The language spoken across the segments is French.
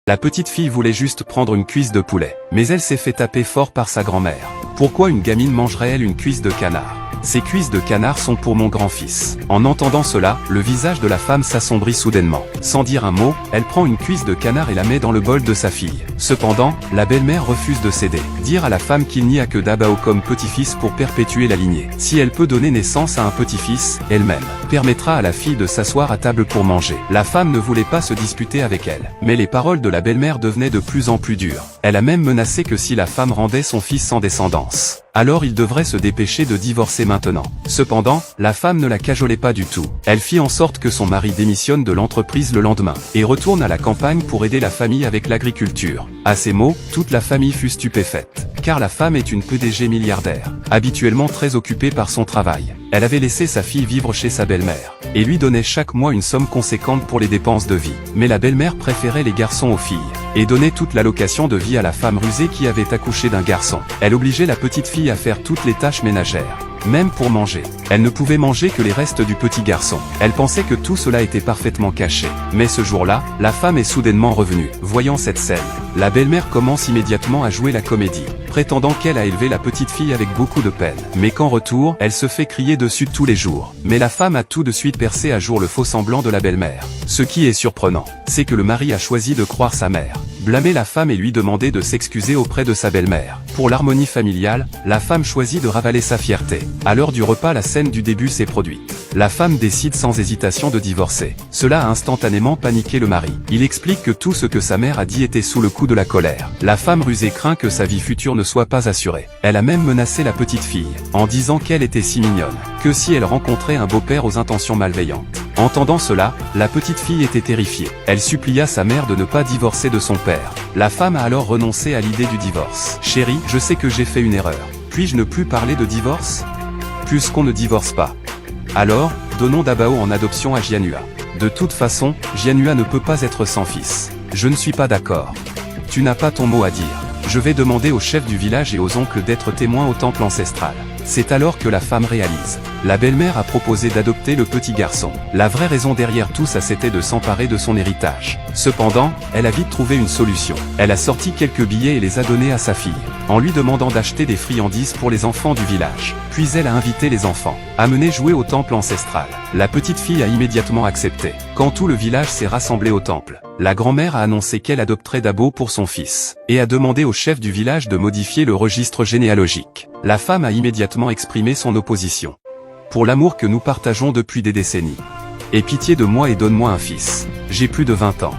La petite fille voulait juste prendre une cuisse de poulet, mais elle s'est fait taper fort par sa grand-mère. Pourquoi une gamine mangerait-elle une cuisse de canard? Ces cuisses de canard sont pour mon grand-fils. En entendant cela, le visage de la femme s'assombrit soudainement. Sans dire un mot, elle prend une cuisse de canard et la met dans le bol de sa fille. Cependant, la belle-mère refuse de céder. Dire à la femme qu'il n'y a que Dabao comme petit-fils pour perpétuer la lignée. Si elle peut donner naissance à un petit-fils, elle-même permettra à la fille de s'asseoir à table pour manger. La femme ne voulait pas se disputer avec elle. Mais les paroles de la belle-mère devenaient de plus en plus dures. Elle a même menacé que si la femme rendait son fils sans descendance, alors il devrait se dépêcher de divorcer maintenant. Cependant, la femme ne la cajolait pas du tout. Elle fit en sorte que son mari démissionne de l'entreprise le lendemain, et retourne à la campagne pour aider la famille avec l'agriculture. À ces mots, toute la famille fut stupéfaite, car la femme est une PDG milliardaire, habituellement très occupée par son travail. Elle avait laissé sa fille vivre chez sa belle-mère, et lui donnait chaque mois une somme conséquente pour les dépenses de vie. Mais la belle-mère préférait les garçons aux filles, et donnait toute l'allocation de vie à la femme rusée qui avait accouché d'un garçon. Elle obligeait la petite fille à faire toutes les tâches ménagères, même pour manger. Elle ne pouvait manger que les restes du petit garçon. Elle pensait que tout cela était parfaitement caché. Mais ce jour-là, la femme est soudainement revenue. Voyant cette scène, la belle-mère commence immédiatement à jouer la comédie, prétendant qu'elle a élevé la petite fille avec beaucoup de peine. Mais qu'en retour, elle se fait crier dessus tous les jours. Mais la femme a tout de suite percé à jour le faux semblant de la belle-mère. Ce qui est surprenant, c'est que le mari a choisi de croire sa mère, blâmer la femme et lui demander de s'excuser auprès de sa belle-mère. Pour l'harmonie familiale, la femme choisit de ravaler sa fierté. À l'heure du repas, la scène du début s'est produite. La femme décide sans hésitation de divorcer. Cela a instantanément paniqué le mari. Il explique que tout ce que sa mère a dit était sous le coup de la colère. La femme rusée craint que sa vie future ne soit pas assurée. Elle a même menacé la petite fille, en disant qu'elle était si mignonne, que si elle rencontrait un beau-père aux intentions malveillantes. Entendant cela, la petite fille était terrifiée. Elle supplia sa mère de ne pas divorcer de son père. La femme a alors renoncé à l'idée du divorce. « Chérie, je sais que j'ai fait une erreur. Puis-je ne plus parler de divorce ? Puisqu'on ne divorce pas. Alors, donnons Dabao en adoption à Jianhua. De toute façon, Jianhua ne peut pas être sans fils. Je ne suis pas d'accord. Tu n'as pas ton mot à dire. Je vais demander au chef du village et aux oncles d'être témoins au temple ancestral. » C'est alors que la femme réalise. La belle-mère a proposé d'adopter le petit garçon. La vraie raison derrière tout ça, c'était de s'emparer de son héritage. Cependant, elle a vite trouvé une solution. Elle a sorti quelques billets et les a donnés à sa fille, en lui demandant d'acheter des friandises pour les enfants du village. Puis elle a invité les enfants, amenés jouer au temple ancestral. La petite fille a immédiatement accepté. Quand tout le village s'est rassemblé au temple, la grand-mère a annoncé qu'elle adopterait Dabo pour son fils, et a demandé au chef du village de modifier le registre généalogique. La femme a immédiatement exprimé son opposition. Pour l'amour que nous partageons depuis des décennies. Aie pitié de moi et donne-moi un fils. J'ai plus de 20 ans.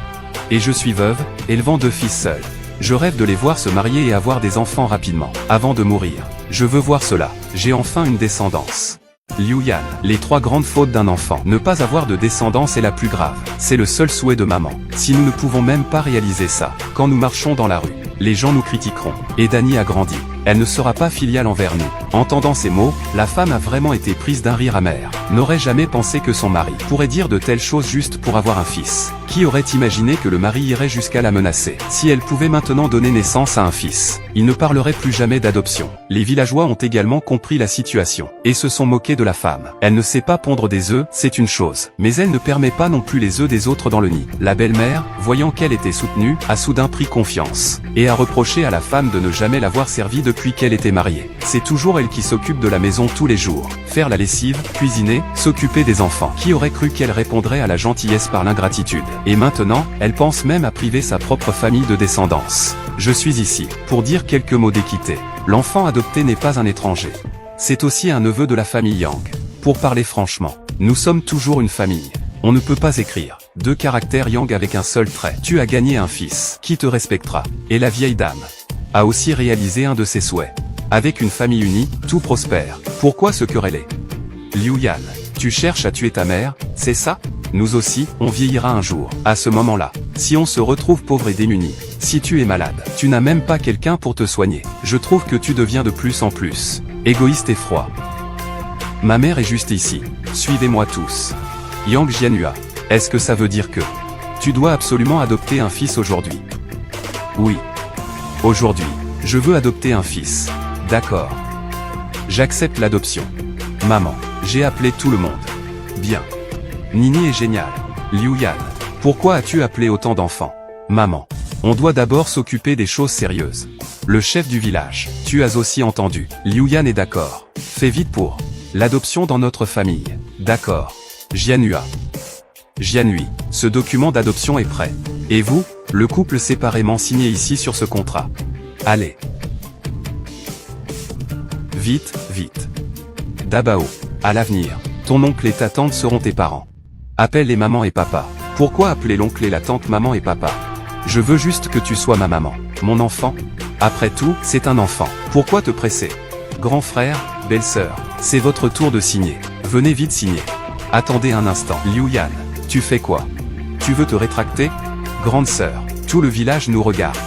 Et je suis veuve, élevant 2 fils seuls. Je rêve de les voir se marier et avoir des enfants rapidement, avant de mourir. Je veux voir cela. J'ai enfin une descendance. Liu Yan. Les 3 grandes fautes d'un enfant. Ne pas avoir de descendance est la plus grave. C'est le seul souhait de maman. Si nous ne pouvons même pas réaliser ça, quand nous marchons dans la rue, les gens nous critiqueront. Et Dani a grandi. Elle ne sera pas filiale envers nous. Entendant ces mots, la femme a vraiment été prise d'un rire amer. N'aurait jamais pensé que son mari pourrait dire de telles choses juste pour avoir un fils. Qui aurait imaginé que le mari irait jusqu'à la menacer? Si elle pouvait maintenant donner naissance à un fils, il ne parlerait plus jamais d'adoption. Les villageois ont également compris la situation, et se sont moqués de la femme. Elle ne sait pas pondre des œufs, c'est une chose, mais elle ne permet pas non plus les œufs des autres dans le nid. La belle-mère, voyant qu'elle était soutenue, a soudain pris confiance, et a reproché à la femme de ne jamais l'avoir servie depuis qu'elle était mariée. C'est toujours elle qui s'occupe de la maison tous les jours. Faire la lessive, cuisiner, s'occuper des enfants. Qui aurait cru qu'elle répondrait à la gentillesse par l'ingratitude? Et maintenant, elle pense même à priver sa propre famille de descendance. Je suis ici pour dire quelques mots d'équité. L'enfant adopté n'est pas un étranger. C'est aussi un neveu de la famille Yang. Pour parler franchement, nous sommes toujours une famille. On ne peut pas écrire 2 caractères Yang avec un seul trait. Tu as gagné un fils qui te respectera. Et la vieille dame a aussi réalisé un de ses souhaits. Avec une famille unie, tout prospère. Pourquoi se quereller? Liu Yan, tu cherches à tuer ta mère, c'est ça? Nous aussi, on vieillira un jour. À ce moment-là, si on se retrouve pauvre et démuni, si tu es malade, tu n'as même pas quelqu'un pour te soigner. Je trouve que tu deviens de plus en plus égoïste et froid. Ma mère est juste ici. Suivez-moi tous. Yang Jianhua, est-ce que ça veut dire que tu dois absolument adopter un fils aujourd'hui? Oui. Aujourd'hui, je veux adopter un fils. D'accord. J'accepte l'adoption. Maman, j'ai appelé tout le monde. Bien. Nini est génial. Liu Yan, pourquoi as-tu appelé autant d'enfants? Maman, On doit d'abord s'occuper des choses sérieuses. Le chef du village, tu as aussi entendu. Liu Yan est d'accord. Fais vite pour l'adoption dans notre famille. D'accord. Jianhua. Jianhui, ce document d'adoption est prêt. Et vous, le couple séparément signé ici sur ce contrat. Allez. Vite, vite. Dabao, à l'avenir, ton oncle et ta tante seront tes parents. Appelle les mamans et papa. Pourquoi appeler l'oncle et la tante maman et papa? Je veux juste que tu sois ma maman, mon enfant. Après tout, c'est un enfant. Pourquoi te presser? Grand frère, belle-sœur, c'est votre tour de signer. Venez vite signer. Attendez un instant. Liu Yan, tu fais quoi? Tu veux te rétracter? Grande sœur, tout le village nous regarde.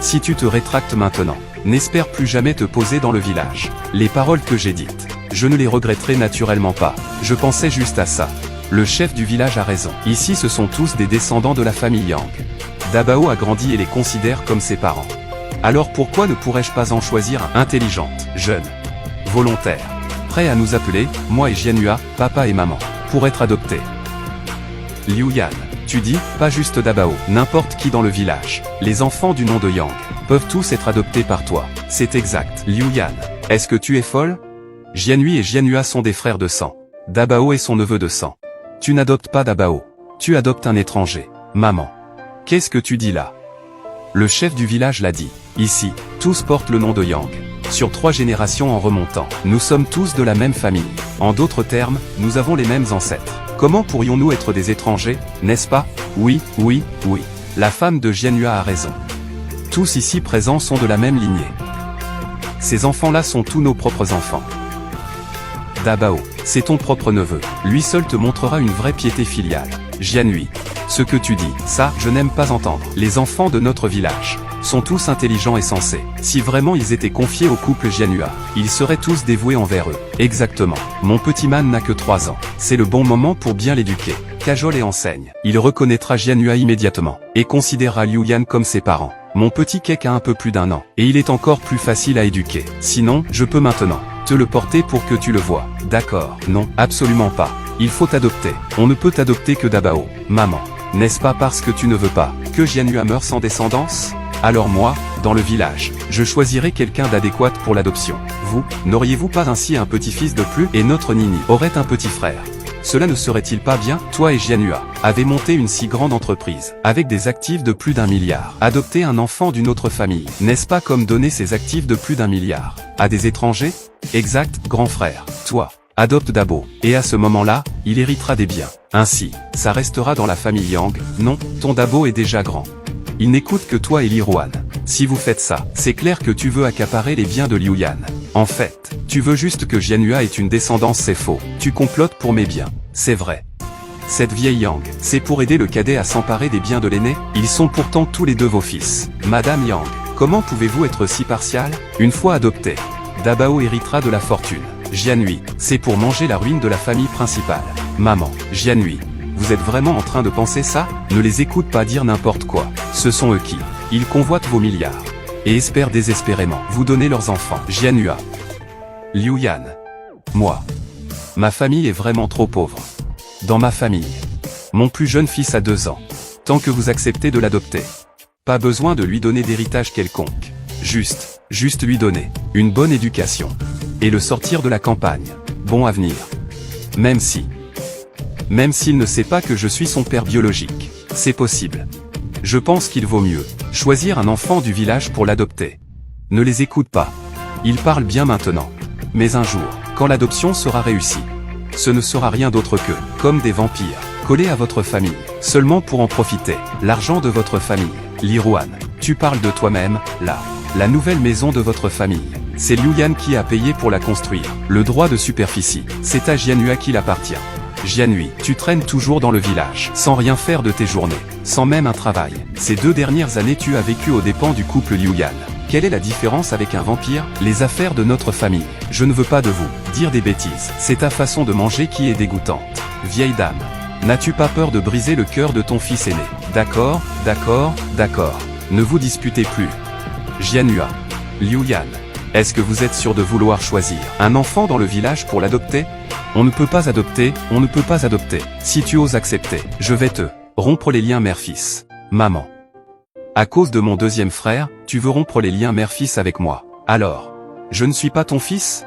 Si tu te rétractes maintenant, n'espère plus jamais te poser dans le village. Les paroles que j'ai dites, je ne les regretterai naturellement pas. Je pensais juste à ça. Le chef du village a raison. Ici ce sont tous des descendants de la famille Yang. Dabao a grandi et les considère comme ses parents. Alors pourquoi ne pourrais-je pas en choisir un intelligente, jeune, volontaire, prêt à nous appeler, moi et Jianhua, papa et maman, pour être adoptés? Liu Yan, tu dis, pas juste Dabao, n'importe qui dans le village. Les enfants du nom de Yang peuvent tous être adoptés par toi. C'est exact. Liu Yan, est-ce que tu es folle? Jianhui et Jianhua sont des frères de sang. Dabao est son neveu de sang. Tu n'adoptes pas Dabao. Tu adoptes un étranger. Maman. Qu'est-ce que tu dis là? Le chef du village l'a dit. Ici, tous portent le nom de Yang. Sur 3 générations en remontant, nous sommes tous de la même famille. En d'autres termes, nous avons les mêmes ancêtres. Comment pourrions-nous être des étrangers, n'est-ce pas? Oui, oui, oui. La femme de Jianhua a raison. Tous ici présents sont de la même lignée. Ces enfants-là sont tous nos propres enfants. Dabao, c'est ton propre neveu. Lui seul te montrera une vraie piété filiale. Jianhui, ce que tu dis, ça, je n'aime pas entendre. Les enfants de notre village sont tous intelligents et sensés. Si vraiment ils étaient confiés au couple Jianhua, ils seraient tous dévoués envers eux. Exactement. Mon petit man n'a que 3 ans. C'est le bon moment pour bien l'éduquer. Cajole et enseigne. Il reconnaîtra Jianhua immédiatement, et considérera Liu Yan comme ses parents. Mon petit Kek a un peu plus d'1 an, et il est encore plus facile à éduquer. Sinon, je peux maintenant te le porter pour que tu le vois. D'accord. Non, absolument pas. Il faut t'adopter. On ne peut t'adopter que Dabao, maman. N'est-ce pas parce que tu ne veux pas que Jianhua meure sans descendance? Alors moi, dans le village, je choisirai quelqu'un d'adéquat pour l'adoption. Vous, n'auriez-vous pas ainsi un petit-fils de plus et notre Nini aurait un petit frère? Cela ne serait-il pas bien? Toi et Jianhua avez monté une si grande entreprise, avec des actifs de plus d'1 milliard. Adopter un enfant d'une autre famille, n'est-ce pas comme donner ses actifs de plus d'1 milliard à des étrangers? Exact, grand frère. Toi, adopte Dabo, et à ce moment-là, il héritera des biens. Ainsi, ça restera dans la famille Yang. Non, ton Dabo est déjà grand. Il n'écoute que toi et Li Ruan. Si vous faites ça, c'est clair que tu veux accaparer les biens de Liu Yan. En fait, tu veux juste que Jianhua ait une descendance, c'est faux. Tu complotes pour mes biens. C'est vrai. Cette vieille Yang, c'est pour aider le cadet à s'emparer des biens de l'aîné? Ils sont pourtant tous les deux vos fils. Madame Yang, comment pouvez-vous être si partial? Une fois adopté, Dabao héritera de la fortune. Jianhui, c'est pour manger la ruine de la famille principale. Maman, Jianhui, vous êtes vraiment en train de penser ça? Ne les écoute pas dire n'importe quoi. Ce sont eux qui, ils convoitent vos milliards. Et espèrent désespérément vous donner leurs enfants. Jianhua. Liu Yan. Moi. Ma famille est vraiment trop pauvre. Dans ma famille, mon plus jeune fils a 2 ans. Tant que vous acceptez de l'adopter. Pas besoin de lui donner d'héritage quelconque. Juste lui donner une bonne éducation. Et le sortir de la campagne. Bon avenir. Même s'il ne sait pas que je suis son père biologique. C'est possible. Je pense qu'il vaut mieux choisir un enfant du village pour l'adopter. Ne les écoute pas. Ils parlent bien maintenant. Mais un jour, quand l'adoption sera réussie, ce ne sera rien d'autre que, comme des vampires, collés à votre famille, seulement pour en profiter. L'argent de votre famille. Li Ruan, tu parles de toi-même, là. La nouvelle maison de votre famille. C'est Liu Yan qui a payé pour la construire. Le droit de superficie, c'est à Jianhua qu'il appartient. Jianhui, tu traînes toujours dans le village, sans rien faire de tes journées, sans même un travail. Ces 2 dernières années tu as vécu aux dépens du couple Liu Yan. Quelle est la différence avec un vampire? Les affaires de notre famille. Je ne veux pas de vous dire des bêtises. C'est ta façon de manger qui est dégoûtante. Vieille dame, n'as-tu pas peur de briser le cœur de ton fils aîné? D'accord. Ne vous disputez plus. Jianhua. Liu Yan. Est-ce que vous êtes sûr de vouloir choisir un enfant dans le village pour l'adopter? On ne peut pas adopter. Si tu oses accepter, je vais te rompre les liens mère-fils. Maman. À cause de mon deuxième frère, tu veux rompre les liens mère-fils avec moi. Alors, je ne suis pas ton fils?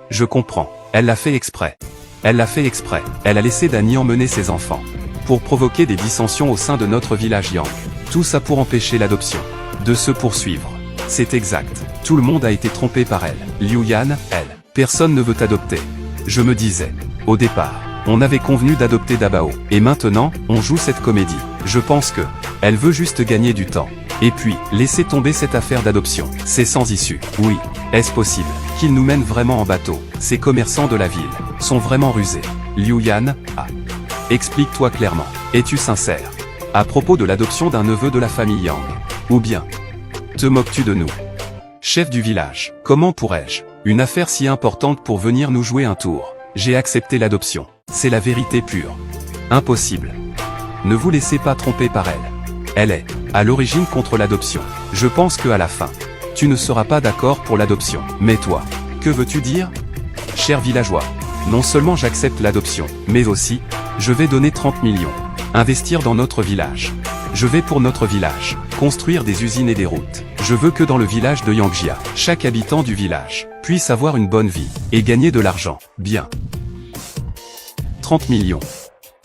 Je comprends. Elle l'a fait exprès. Elle l'a fait exprès. Elle a laissé Danny emmener ses enfants. Pour provoquer des dissensions au sein de notre village Yang. Tout ça pour empêcher l'adoption. De se poursuivre. C'est exact. Tout le monde a été trompé par elle. Liu Yan, elle. Personne ne veut t'adopter. Je me disais. Au départ, on avait convenu d'adopter Dabao. Et maintenant, on joue cette comédie. Je pense que, elle veut juste gagner du temps. Et puis, laisser tomber cette affaire d'adoption. C'est sans issue. Oui. Est-ce possible qu'ils nous mènent vraiment en bateau? Ces commerçants de la ville sont vraiment rusés. Liu Yan, explique-toi clairement. Es-tu sincère à propos de l'adoption d'un neveu de la famille Yang? Ou bien, te moques-tu de nous? Chef du village, comment pourrais-je? Une affaire si importante pour venir nous jouer un tour. J'ai accepté l'adoption. C'est la vérité pure. Impossible. Ne vous laissez pas tromper par elle. Elle est, à l'origine contre l'adoption. Je pense que à la fin, tu ne seras pas d'accord pour l'adoption. Mais toi, que veux-tu dire? Cher villageois, non seulement j'accepte l'adoption, mais aussi, je vais donner 30 millions. Investir dans notre village. Je vais pour notre village, construire des usines et des routes. Je veux que dans le village de Yangjia, chaque habitant du village puisse avoir une bonne vie et gagner de l'argent. Bien. 30 millions.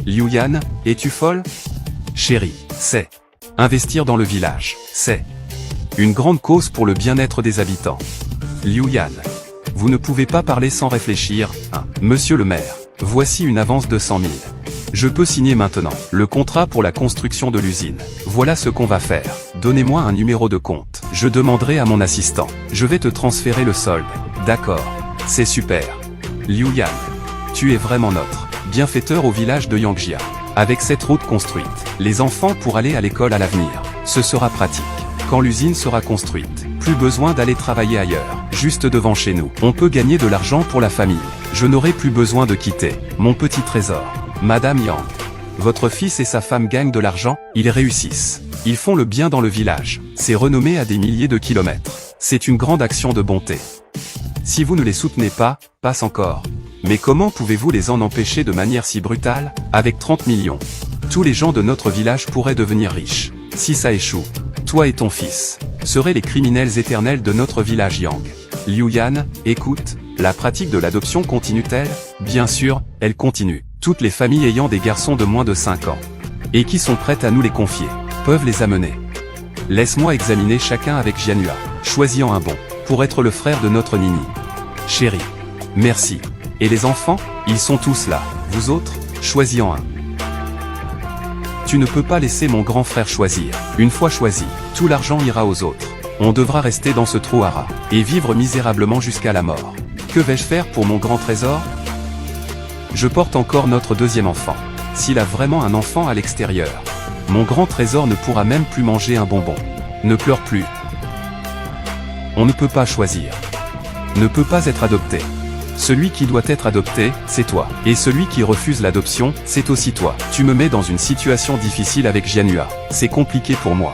Liu Yan, es-tu folle? Chérie, c'est investir dans le village. C'est une grande cause pour le bien-être des habitants. Liu Yan, vous ne pouvez pas parler sans réfléchir, hein. Monsieur le maire, voici une avance de 100 000. Je peux signer maintenant le contrat pour la construction de l'usine. Voilà ce qu'on va faire. Donnez-moi un numéro de compte. Je demanderai à mon assistant. Je vais te transférer le solde. D'accord. C'est super. Liu Yan, tu es vraiment notre bienfaiteur au village de Yangjia. Avec cette route construite, les enfants pourront aller à l'école à l'avenir. Ce sera pratique. Quand l'usine sera construite, plus besoin d'aller travailler ailleurs. Juste devant chez nous, on peut gagner de l'argent pour la famille. Je n'aurai plus besoin de quitter mon petit trésor. Madame Yang, votre fils et sa femme gagnent de l'argent, ils réussissent. Ils font le bien dans le village. C'est renommé à des milliers de kilomètres. C'est une grande action de bonté. Si vous ne les soutenez pas, passe encore. Mais comment pouvez-vous les en empêcher de manière si brutale? Avec 30 millions, tous les gens de notre village pourraient devenir riches. Si ça échoue, toi et ton fils seraient les criminels éternels de notre village Yang. Liu Yan, écoute, la pratique de l'adoption continue-t-elle? Bien sûr, elle continue. Toutes les familles ayant des garçons de moins de 5 ans, et qui sont prêtes à nous les confier, peuvent les amener. Laisse-moi examiner chacun avec Jianhua, choisissant un bon, pour être le frère de notre Nini. Chérie, merci. Et les enfants, ils sont tous là. Vous autres, choisissant un. Tu ne peux pas laisser mon grand frère choisir. Une fois choisi, tout l'argent ira aux autres. On devra rester dans ce trou à rats, et vivre misérablement jusqu'à la mort. Que vais-je faire pour mon grand trésor? Je porte encore notre deuxième enfant. S'il a vraiment un enfant à l'extérieur, mon grand trésor ne pourra même plus manger un bonbon. Ne pleure plus. On ne peut pas choisir. Ne peut pas être adopté. Celui qui doit être adopté, c'est toi. Et celui qui refuse l'adoption, c'est aussi toi. Tu me mets dans une situation difficile avec Jianhua. C'est compliqué pour moi.